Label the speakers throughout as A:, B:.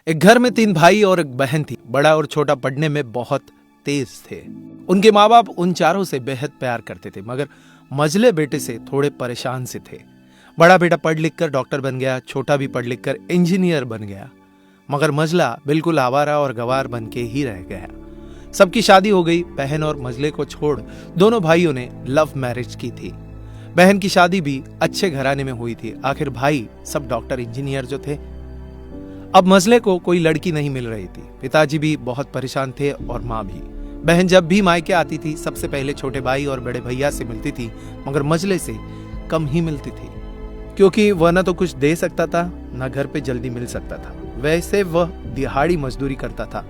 A: एक घर में 3 भाई और एक बहन थी। बड़ा और छोटा पढ़ने में बहुत तेज थे। उनके माँ बाप उन चारों से बेहद प्यार करते थे, मगर मझले बेटे से थोड़े परेशान से थे। बड़ा बेटा पढ़ लिख कर डॉक्टर बन गया, छोटा भी पढ़ लिख कर इंजीनियर बन गया, मगर मझला बिल्कुल आवारा और गवार बन के ही रह गया। सबकी शादी हो गई। बहन और मझले को छोड़ दोनों भाइयों ने लव मैरिज की थी। बहन की शादी भी अच्छे घराने में हुई थी। आखिर भाई सब डॉक्टर इंजीनियर जो थे। अब मझले को कोई लड़की नहीं मिल रही थी। पिताजी भी बहुत परेशान थे और माँ भी। बहन जब भी मायके आती थी सबसे पहले छोटे भाई और बड़े भैया से मिलती थी, मगर मझले से कम ही मिलती थी, क्योंकि वह न तो कुछ दे सकता था न घर पे जल्दी मिल सकता था। वैसे वह दिहाड़ी मजदूरी करता था,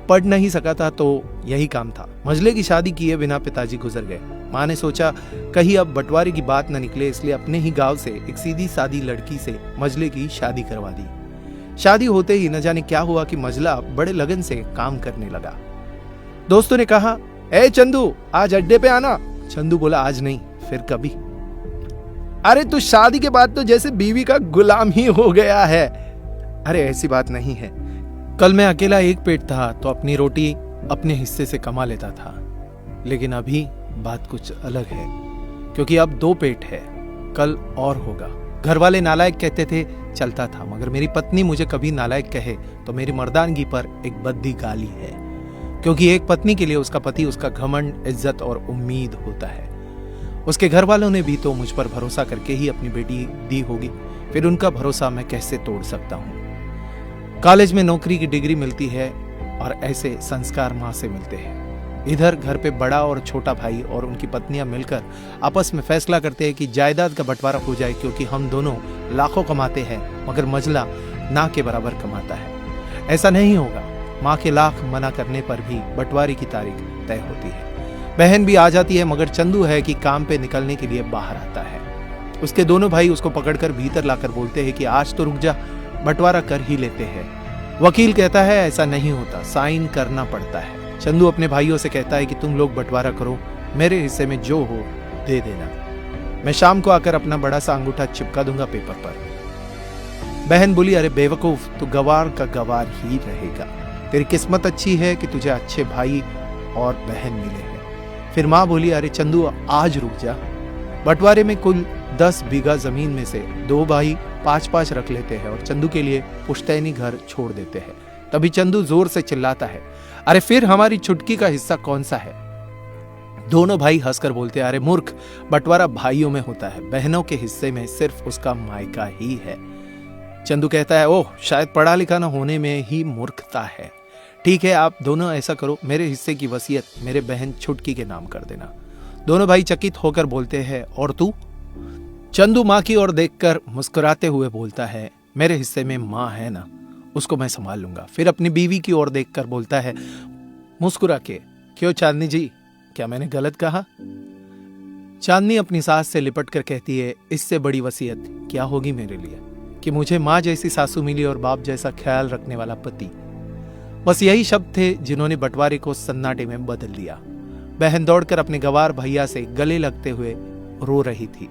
A: पढ़ नहीं सका था तो यही काम था। मझले की शादी किए बिना पिताजी गुजर गए। माँ ने सोचा कहीं अब बंटवारे की बात न निकले, इसलिए अपने ही गांव से एक सीधी सादी लड़की से मझले की शादी करवा दी। शादी होते ही न जाने क्या हुआ कि मझला बड़े लगन से काम करने लगा। दोस्तों ने कहा, ए चंदू आज अड्डे पे आना। चंदू बोला, आज नहीं, फिर कभी। अरे तू शादी के बाद तो जैसे बीवी का गुलाम ही हो गया है। अरे ऐसी बात नहीं है, कल मैं अकेला एक पेट था तो अपनी रोटी अपने हिस्से से कमा लेता था, लेकिन अभी बात कुछ अलग है, क्योंकि अब 2 पेट है, कल और होगा। घर वाले नालायक कहते थे, चलता था, मगर मेरी पत्नी मुझे कभी नालायक कहे तो मेरी मर्दानगी पर एक बद्दी गाली है, क्योंकि एक पत्नी के लिए उसका पति उसका घमंड, इज्जत और उम्मीद होता है। उसके घर वालों ने भी तो मुझ पर भरोसा करके ही अपनी बेटी दी होगी, फिर उनका भरोसा मैं कैसे तोड़ सकता हूँ। कॉलेज में नौकरी की डिग्री मिलती है और ऐसे संस्कार माँ से मिलते हैं। इधर घर पे बड़ा और छोटा भाई और उनकी पत्नियां मिलकर आपस में फैसला करते हैं कि जायदाद का बंटवारा हो जाए, क्योंकि हम दोनों लाखों कमाते हैं मगर मझला ना के बराबर कमाता है। ऐसा नहीं होगा। माँ के लाख मना करने पर भी बंटवारे की तारीख तय होती है। बहन भी आ जाती है, मगर चंदू है कि काम पे निकलने के लिए बाहर आता है। उसके दोनों भाई उसको पकड़कर भीतर लाकर बोलते हैं कि आज तो रुक जा, बंटवारा कर ही लेते हैं। वकील कहता है ऐसा नहीं होता, साइन करना पड़ता है। चंदू अपने भाइयों से कहता है कि तुम लोग बंटवारा करो, मेरे हिस्से में जो हो दे देना, मैं शाम को आकर अपना बड़ा सा अंगूठा चिपका दूंगा पेपर पर। बहन बोली, अरे बेवकूफ, तू गवार का गवार ही रहेगा। तेरी किस्मत अच्छी है कि तुझे अच्छे भाई और बहन मिले हैं। फिर माँ बोली, अरे चंदू आज रुक जा, बंटवारे में कुल 10 बीघा जमीन में से 2 भाई 5-5 रख लेते हैं और चंदू के लिए पुश्तैनी घर छोड़ देते हैं। तभी चंदू जोर से चिल्लाता है, अरे फिर हमारी छुटकी का हिस्सा कौन सा है? दोनों भाई हंसकर बोलते हैं, अरे मूर्ख, बंटवारा भाइयों में होता है, बहनों के हिस्से में सिर्फ उसका मायका ही है। चंदू कहता है, ओह, शायद पढ़ा लिखा न होने में ही मूर्खता है। ठीक है, आप दोनों ऐसा करो, मेरे हिस्से की वसीयत मेरे बहन छुटकी के नाम कर देना। दोनों भाई चकित होकर बोलते हैं, और तू? चंदू माँ की ओर देखकर मुस्कुराते हुए बोलता है, मेरे हिस्से में माँ है ना, उसको मैं संभाल लूंगा। फिर अपनी बीवी की ओर देखकर बोलता है मुस्कुरा के, क्यों चांदनी जी, क्या मैंने गलत कहा? चांदनी अपनी सास से लिपट कर कहती है, इससे बड़ी वसीयत क्या होगी मेरे लिए कि मुझे माँ जैसी सासू मिली और बाप जैसा ख्याल रखने वाला पति। बस यही शब्द थे जिन्होंने बंटवारे को सन्नाटे में बदल दिया। बहन दौड़कर अपने गवार भैया से गले लगते हुए रो रही थी,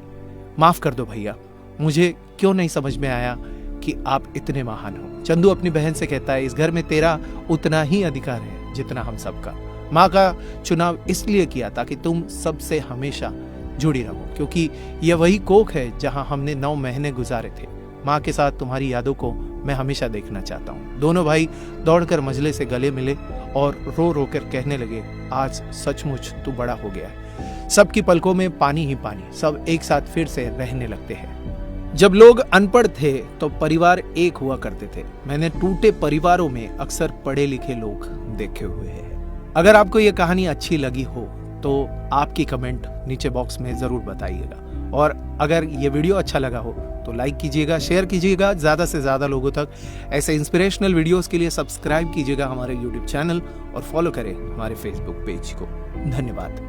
A: माफ कर दो भैया, मुझे क्यों नहीं समझ में आया कि आप इतने महान हो। चंदू अपनी बहन से कहता है, इस घर में तेरा उतना ही अधिकार है जितना हम सबका। माँ का चुनाव इसलिए किया ताकि तुम सबसे हमेशा जुड़ी रहो, क्योंकि यह वही कोख है जहां हमने 9 महीने गुजारे थे। माँ के साथ तुम्हारी यादों को मैं हमेशा देखना चाहता हूँ। दोनों भाई दौड़कर मझले से गले मिले और रो रो कर कहने लगे, आज सचमुच तू बड़ा हो गया है। सबकी पलकों में पानी ही पानी, सब एक साथ फिर से रहने लगते हैं। जब लोग अनपढ़ थे तो परिवार एक हुआ करते थे। मैंने टूटे परिवारों में अक्सर पढ़े लिखे लोग देखे हुए हैं। अगर आपको ये कहानी अच्छी लगी हो तो आपकी कमेंट नीचे बॉक्स में जरूर बताइएगा, और अगर ये वीडियो अच्छा लगा हो तो लाइक कीजिएगा, शेयर कीजिएगा ज्यादा से ज्यादा लोगों तक। ऐसे इंस्पिरेशनल वीडियोस के लिए सब्सक्राइब कीजिएगा हमारे YouTube चैनल और फॉलो करें हमारे Facebook पेज को। धन्यवाद।